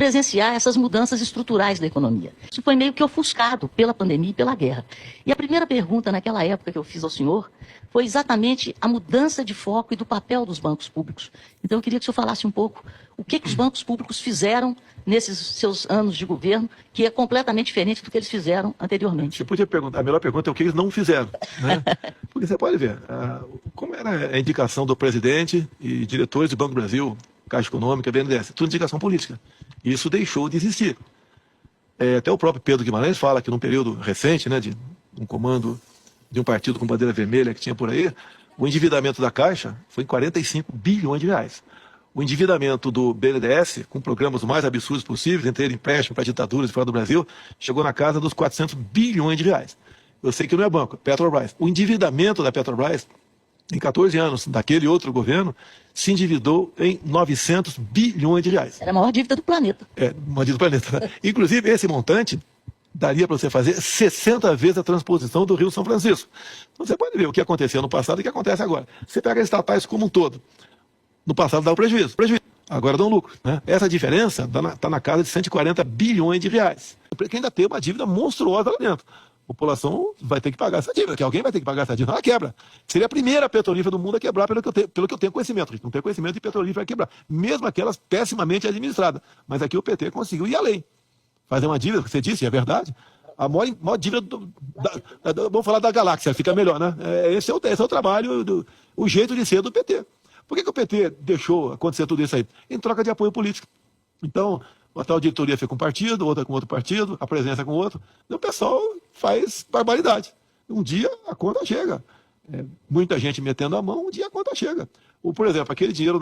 presenciar essas mudanças estruturais da economia. Isso foi meio que ofuscado pela pandemia e pela guerra. E a primeira pergunta naquela época que eu fiz ao senhor foi exatamente a mudança de foco e do papel dos bancos públicos. Então eu queria que o senhor falasse um pouco o que os bancos públicos fizeram nesses seus anos de governo, que é completamente diferente do que eles fizeram anteriormente. Você podia perguntar, a melhor pergunta é o que eles não fizeram, né? Porque você pode ver, como era a indicação do presidente e diretores do Banco do Brasil, Caixa Econômica, BNDES, tudo indicação política. Isso deixou de existir. Até o próprio Pedro Guimarães fala que num período recente, né, de um comando de um partido com bandeira vermelha que tinha por aí, o endividamento da Caixa foi em 45 bilhões de reais. O endividamento do BNDES, com programas mais absurdos possíveis, entre ele empréstimo para ditaduras fora do Brasil, chegou na casa dos 400 bilhões de reais. Eu sei que não é banco, Petrobras. O endividamento da Petrobras, em 14 anos daquele outro governo, se endividou em 900 bilhões de reais. Era a maior dívida do planeta. Maior dívida do planeta. Né? Inclusive, esse montante daria para você fazer 60 vezes a transposição do Rio São Francisco. Então, você pode ver o que aconteceu no passado e o que acontece agora. Você pega as estatais como um todo. No passado dava prejuízo. Agora dão lucro. Né? Essa diferença está na casa de 140 bilhões de reais. Porque ainda tem uma dívida monstruosa lá dentro. A população vai ter que pagar essa dívida, que alguém vai ter que pagar essa dívida. Ela quebra. Seria a primeira petrolífera do mundo a quebrar, pelo que eu tenho conhecimento. A gente não tem conhecimento de petrolífera a quebrar. Mesmo aquelas pessimamente administradas. Mas aqui o PT conseguiu ir além. Fazer uma dívida, que você disse, é verdade. A maior dívida, vamos falar da galáxia, fica melhor, né? Esse é o trabalho, o jeito de ser do PT. Por que o PT deixou acontecer tudo isso aí? Em troca de apoio político. Então, a tal diretoria fica com um partido, outra com outro partido, a presença com outro. E o pessoal faz barbaridade. Um dia a conta chega. Muita gente metendo a mão, um dia a conta chega. Ou, por exemplo, aquele dinheiro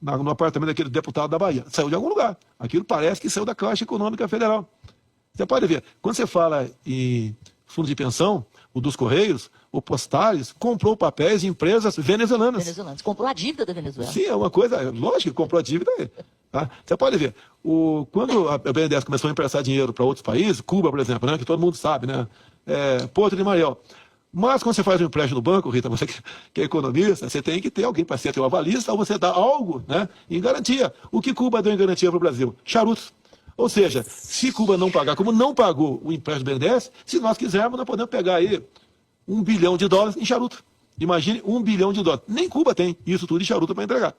no apartamento daquele deputado da Bahia, saiu de algum lugar. Aquilo parece que saiu da Caixa Econômica Federal. Você pode ver, quando você fala em fundo de pensão, o dos Correios, o Postales, comprou papéis de empresas venezuelanas. Comprou a dívida da Venezuela. Sim, é uma coisa, lógico que comprou a dívida. Tá? Você pode ver, quando a BNDES começou a emprestar dinheiro para outros países, Cuba, por exemplo, né, que todo mundo sabe, né, Porto de Mariel. Mas quando você faz um empréstimo no banco, Rita, você que é economista, você tem que ter alguém para ser teu avalista, ou você dá algo, né, em garantia. O que Cuba deu em garantia para o Brasil? Charutos. Ou seja, se Cuba não pagar, como não pagou o empréstimo do BNDES, se nós quisermos, nós podemos pegar aí $1 bilhão em charuto. Imagine $1 bilhão. Nem Cuba tem isso tudo de charuto para entregar.